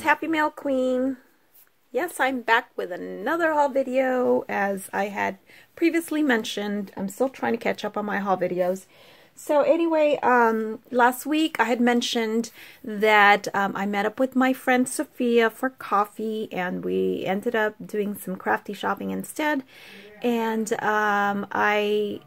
Happy Mail Queen. Yes, I'm back with another haul video. As I had previously mentioned, I'm still trying to catch up on my haul videos. So anyway, last week I had mentioned that I met up with my friend Sophia for coffee, and we ended up doing some crafty shopping instead. And I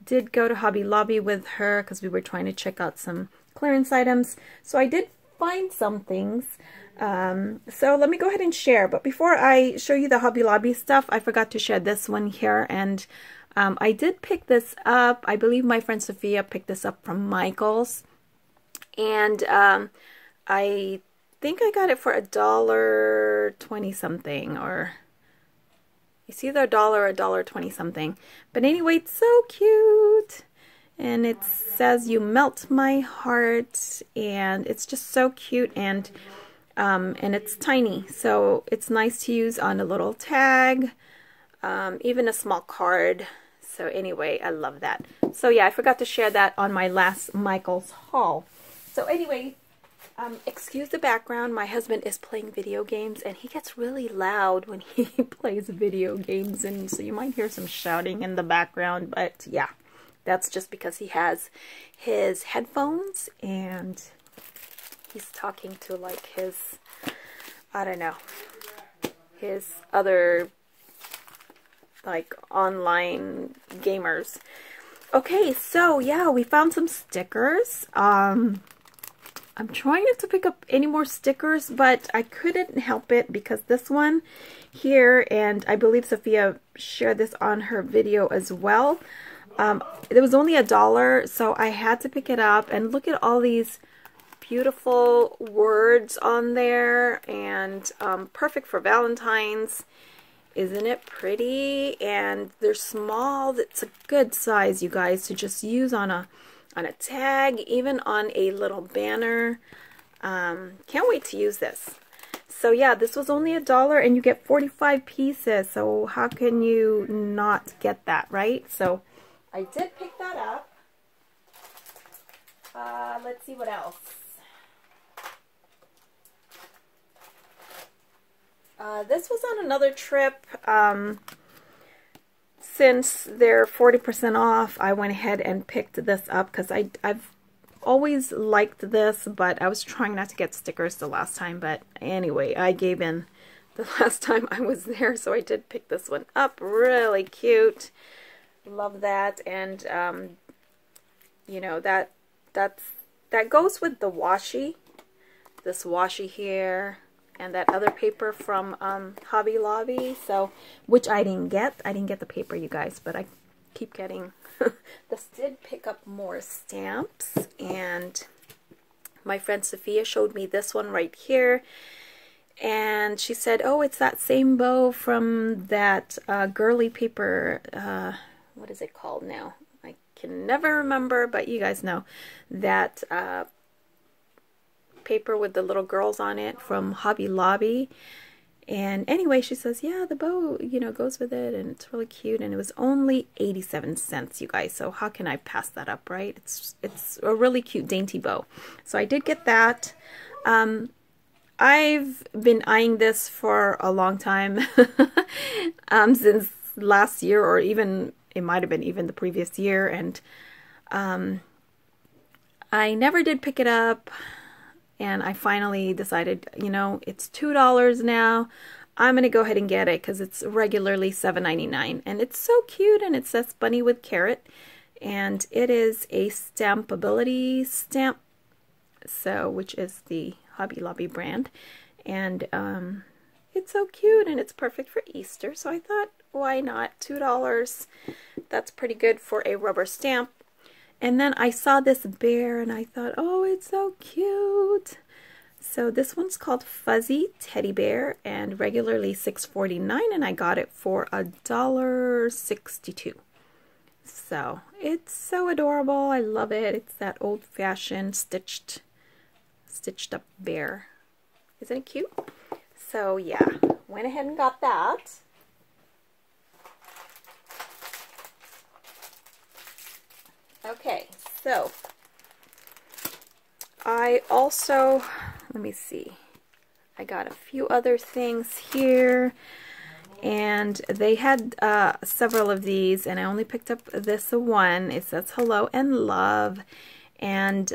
did go to Hobby Lobby with her because we were trying to check out some clearance items. So I did find some things. So let me go ahead and share. But before I show you the Hobby Lobby stuff, I forgot to share this one here. And I did pick this up. I believe my friend Sophia picked this up from Michael's. And I think I got it for $1.20 something, or it's either $1 or $1.20 something. But anyway, it's so cute. And it says, "You melt my heart," and it's just so cute, and it's tiny, so it's nice to use on a little tag, even a small card. So anyway, I love that. So yeah, I forgot to share that on my last Michael's haul. So anyway, excuse the background. My husband is playing video games, and he gets really loud when he plays video games, and so you might hear some shouting in the background, but yeah. That's just because he has his headphones and he's talking to like his, I don't know, his other like online gamers. Okay, so yeah, we found some stickers. I'm trying not to pick up any more stickers, but I couldn't help it because this one here, and I believe Sophia shared this on her video as well. It was only $1, so I had to pick it up, and look at all these beautiful words on there, and perfect for Valentine's. Isn't it pretty? And they're small. It's a good size, you guys, to just use on a tag, even on a little banner. Can't wait to use this. So yeah, this was only $1, and you get 45 pieces, so how can you not get that, right? So I did pick that up. Let's see what else. This was on another trip. Since they're 40% off, I went ahead and picked this up because I've always liked this, but I was trying not to get stickers the last time. But anyway, I gave in the last time I was there, so I did pick this one up. Really cute. Love that. And you know, that goes with the washi, this washi here, and that other paper from Hobby Lobby, so which I didn't get the paper, you guys, but I keep getting this. Did pick up more stamps, and my friend Sophia showed me this one right here, and she said, oh, it's that same bow from that girly paper, what is it called now? I can never remember, but you guys know that paper with the little girls on it from Hobby Lobby. And anyway, she says, yeah, the bow, you know, goes with it, and it's really cute, and it was only 87 cents, you guys, so how can I pass that up, right? It's a really cute dainty bow. So I did get that. I've been eyeing this for a long time, since last year, or even it might have been even the previous year, and I never did pick it up, and I finally decided, you know, it's $2 now. I'm going to go ahead and get it because it's regularly $7.99, and it's so cute, and it says Bunny with Carrot, and it is a Stampability stamp, so which is the Hobby Lobby brand, and it's so cute, and it's perfect for Easter, so I thought, why not? $2. That's pretty good for a rubber stamp. And then I saw this bear, and I thought, oh, it's so cute. So this one's called Fuzzy Teddy Bear, and regularly $6.49, and I got it for $1.62. So it's so adorable. I love it. It's that old-fashioned stitched up bear. Isn't it cute? So yeah, went ahead and got that. Okay, so I also, let me see, I got a few other things here, and they had several of these, and I only picked up this one. It says hello and love, and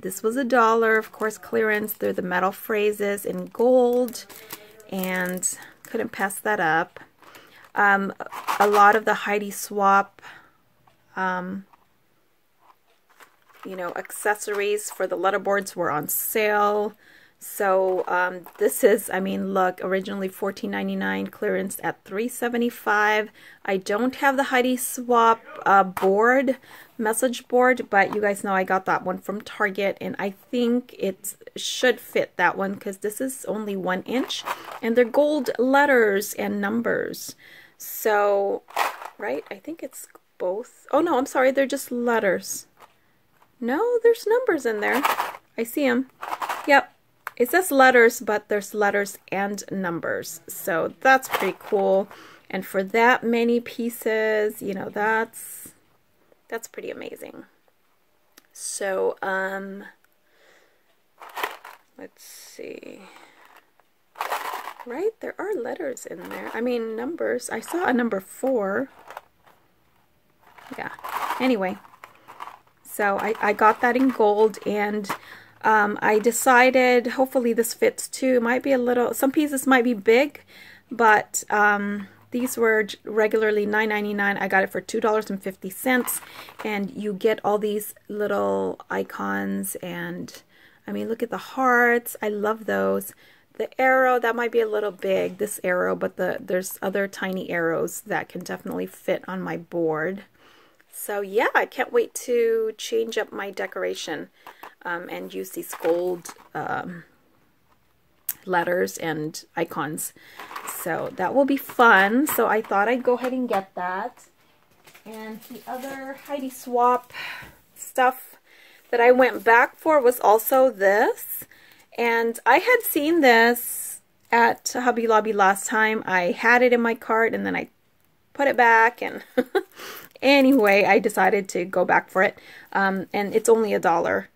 this was $1, of course, clearance. They're the metal phrases in gold, and couldn't pass that up. A lot of the Heidi Swap you know, accessories for the letterboards were on sale. So this is, I mean, look, originally $14.99, clearance at $3.75. I don't have the Heidi Swap board, message board, but you guys know I got that one from Target, and I think it should fit that one because this is only 1 inch, and they're gold letters and numbers. So, right, I think it's both. Oh no, I'm sorry, they're just letters. No, there's numbers in there. I see them. Yep. It says letters, but there's letters and numbers. So that's pretty cool. And for that many pieces, you know, that's pretty amazing. So, let's see. Right? There are letters in there. I mean, numbers. I saw a number 4. Yeah. Anyway. So I got that in gold, and I decided, hopefully this fits too. It might be a little, some pieces might be big, but these were regularly $9.99. I got it for $2.50, and you get all these little icons, and I mean, look at the hearts. I love those. The arrow, that might be a little big, this arrow, but there's other tiny arrows that can definitely fit on my board. So yeah, I can't wait to change up my decoration and use these gold letters and icons. So that will be fun. So I thought I'd go ahead and get that. And the other Heidi Swap stuff that I went back for was also this. And I had seen this at Hobby Lobby last time. I had it in my cart, and then I put it back, and anyway, I decided to go back for it, and it's only $1.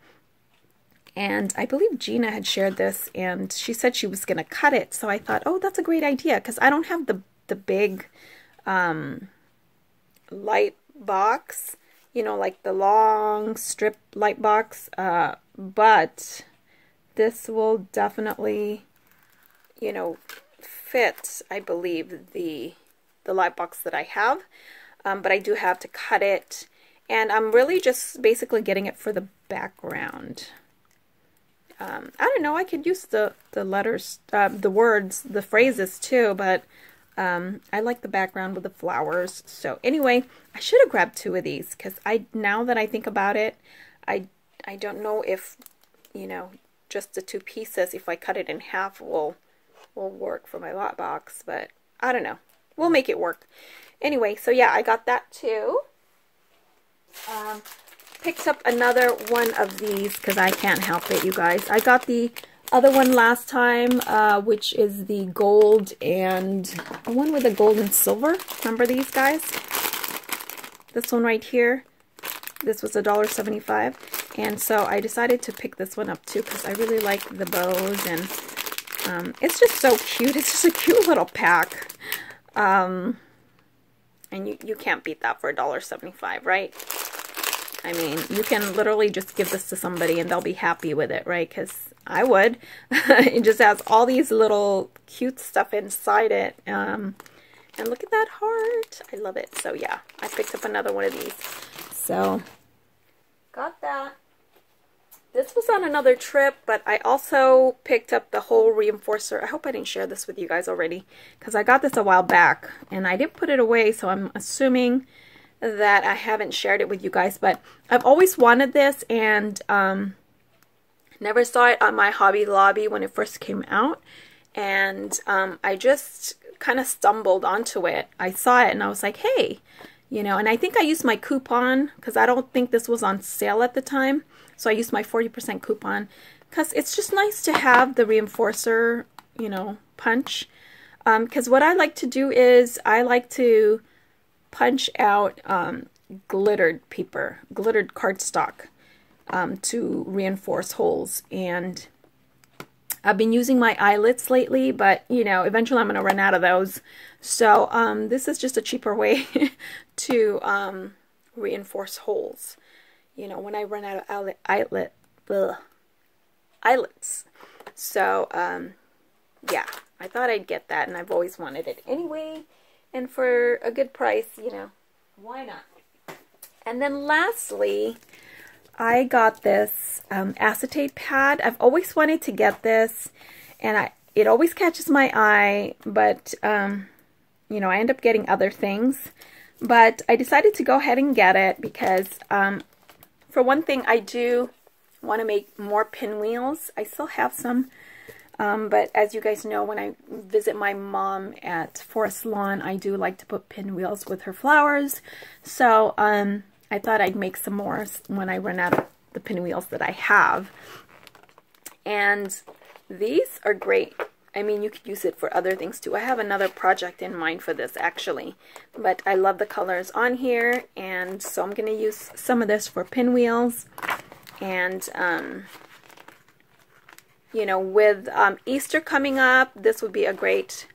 And I believe Gina had shared this, and she said she was going to cut it, so I thought, oh, that's a great idea, because I don't have the big light box, you know, like the long strip light box, but this will definitely, you know, fit, I believe, the light box that I have. But I do have to cut it, and I'm really just basically getting it for the background. I don't know, I could use the letters, the words, the phrases too, but I like the background with the flowers. So anyway, I should have grabbed 2 of these, because now that I think about it, I don't know if, you know, just the 2 pieces, if I cut it in half, will work for my lot box, but I don't know. We'll make it work. Anyway, so yeah, I got that too. Picked up another one of these because I can't help it, you guys. I got the other one last time, which is the gold and the one with the gold and silver. Remember these guys? This one right here. This was $1.75. And so I decided to pick this one up too because I really like the bows, and it's just so cute. It's just a cute little pack. And you can't beat that for $1.75, right? I mean, you can literally just give this to somebody and they'll be happy with it, right? Because I would. It just has all these little cute stuff inside it. And look at that heart. I love it. So yeah, I picked up another one of these. So, got that. This was on another trip, but I also picked up the whole reinforcer. I hope I didn't share this with you guys already, because I got this a while back, and I didn't put it away, so I'm assuming that I haven't shared it with you guys. But I've always wanted this, and never saw it on my Hobby Lobby when it first came out, and I just kind of stumbled onto it. I saw it, and I was like, hey, you know, and I think I used my coupon, because I don't think this was on sale at the time. So I used my 40% coupon, because it's just nice to have the reinforcer, you know, punch. Because what I like to do is I like to punch out glittered paper, glittered cardstock to reinforce holes. And I've been using my eyelets lately, but you know, eventually I'm going to run out of those. So this is just a cheaper way to reinforce holes. You know, when I run out of eyelets. So yeah, I thought I'd get that, and I've always wanted it anyway. And for a good price, you know, why not? And then lastly, I got this acetate pad. I've always wanted to get this, and it always catches my eye, but you know, I end up getting other things. But I decided to go ahead and get it because for one thing, I do want to make more pinwheels. I still have some, but as you guys know, when I visit my mom at Forest Lawn, I do like to put pinwheels with her flowers. So I thought I'd make some more when I run out of the pinwheels that I have. And these are great. I mean, you could use it for other things too. I have another project in mind for this actually, but I love the colors on here, and so I'm going to use some of this for pinwheels. And you know, with Easter coming up, this would be a great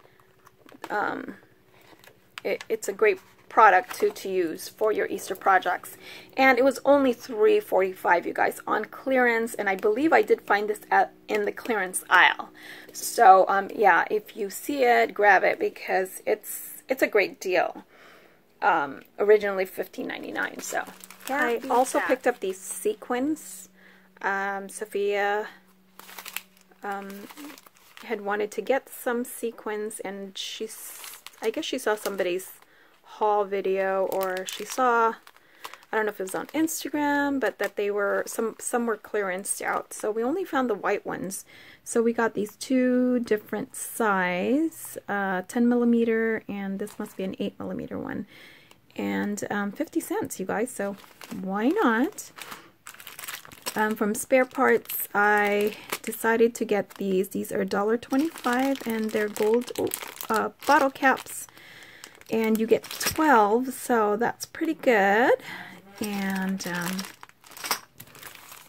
it's a great product to use for your Easter projects. And it was only $3.45, you guys, on clearance, and I believe I did find this in the clearance aisle. So yeah, if you see it, grab it, because it's a great deal. Originally $15.99. So yeah, I also picked up these sequins. Sophia had wanted to get some sequins, and I guess she saw somebody's haul video, or she saw, I don't know if it was on Instagram, but that they were, some were clearanced out. So we only found the white ones. So we got these two different size, 10mm, and this must be an 8mm one. And 50 cents, you guys, so why not? From Spare Parts, I decided to get these. These are $1.25, and they're gold bottle caps. And you get 12, so that's pretty good. And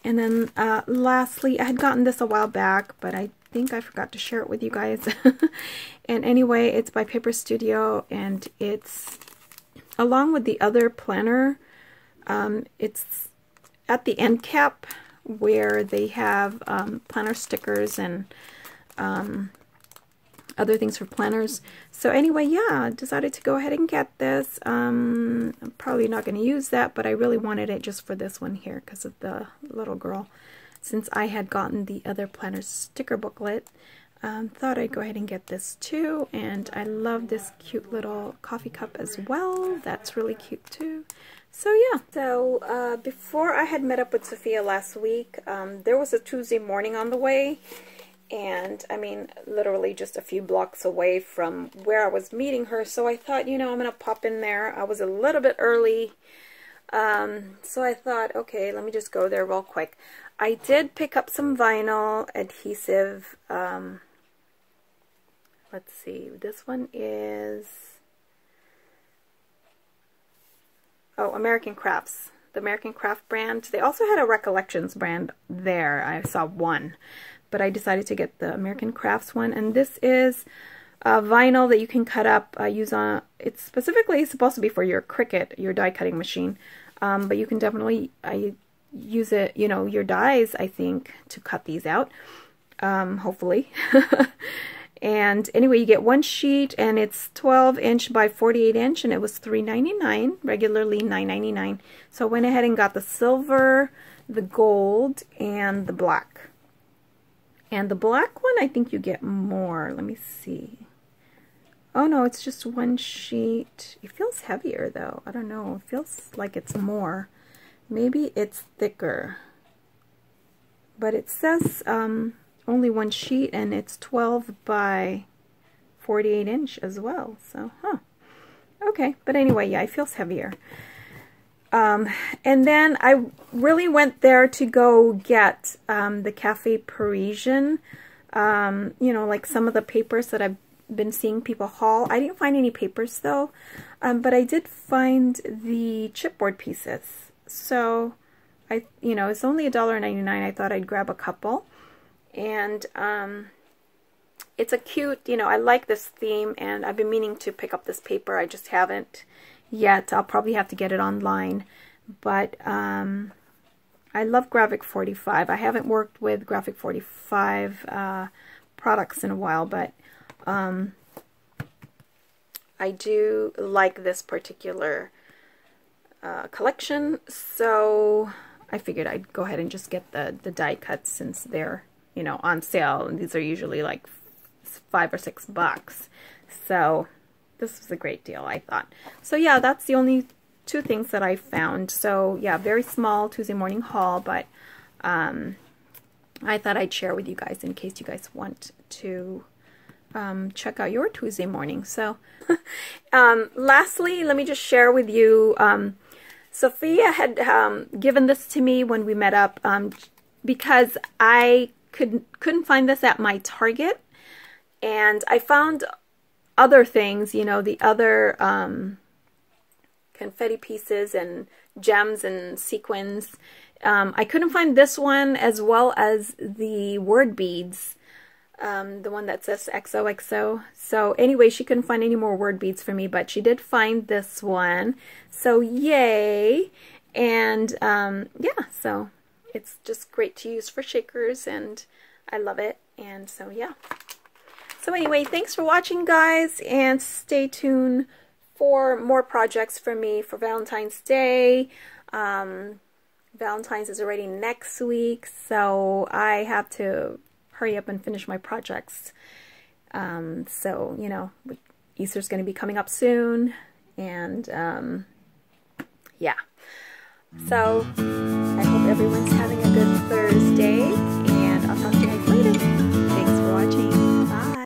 then lastly, I had gotten this a while back, but I think I forgot to share it with you guys. And anyway, it's by Paper Studio, and it's along with the other planner. It's at the end cap where they have planner stickers and other things for planners. So anyway, yeah, I decided to go ahead and get this. I'm probably not going to use that, but I really wanted it just for this one here because of the little girl. Since I had gotten the other planner sticker booklet, thought I'd go ahead and get this too. And I love this cute little coffee cup as well. That's really cute too. So yeah, so before I had met up with Sophia last week, there was a Tuesday morning on the way. And I mean, literally just a few blocks away from where I was meeting her. So I thought, you know, I'm going to pop in there. I was a little bit early. So I thought, okay, let me just go there real quick. I did pick up some vinyl adhesive. Let's see. This one is, oh, American Crafts. The American Craft brand. They also had a Recollections brand there. I saw one. But I decided to get the American Crafts one, and this is vinyl that you can cut up, use on, it's specifically supposed to be for your Cricut, your die cutting machine, but you can definitely use it, you know, your dies, I think, to cut these out, hopefully. And anyway, you get one sheet, and it's 12" by 48", and it was $3.99, regularly $9.99. So I went ahead and got the silver, the gold, and the black. And the black one, I think you get more. Let me see. Oh no, it's just one sheet. It feels heavier though. I don't know. It feels like it's more. Maybe it's thicker. But it says only one sheet, and it's 12 by 48" as well. So, huh. Okay, but anyway, yeah, it feels heavier. And then I really went there to go get the Cafe Parisian, you know, like some of the papers that I've been seeing people haul. I didn't find any papers though, but I did find the chipboard pieces. So, you know, it's only $1.99. I thought I'd grab a couple. And it's a cute, you know, I like this theme, and I've been meaning to pick up this paper. I just haven't yet. I'll probably have to get it online. But I love Graphic 45. I haven't worked with Graphic 45 products in a while, but I do like this particular collection, so I figured I'd go ahead and just get the die cuts since they're, you know, on sale, and these are usually like $5 or $6. So this was a great deal, I thought. So yeah, that's the only two things that I found. So yeah, very small Tuesday morning haul, but I thought I'd share with you guys in case you guys want to check out your Tuesday morning. So lastly, let me just share with you, Sophia had given this to me when we met up because I couldn't find this at my Target, and I found other things, you know, the other confetti pieces and gems and sequins. I couldn't find this one, as well as the word beads, the one that says XOXO. So anyway, she couldn't find any more word beads for me, but she did find this one. So yay! And yeah, so it's just great to use for shakers, and I love it. And so yeah. So anyway, thanks for watching, guys, and stay tuned for more projects from me for Valentine's Day. Valentine's is already next week, so I have to hurry up and finish my projects. So, you know, Easter's going to be coming up soon, and yeah. So I hope everyone's having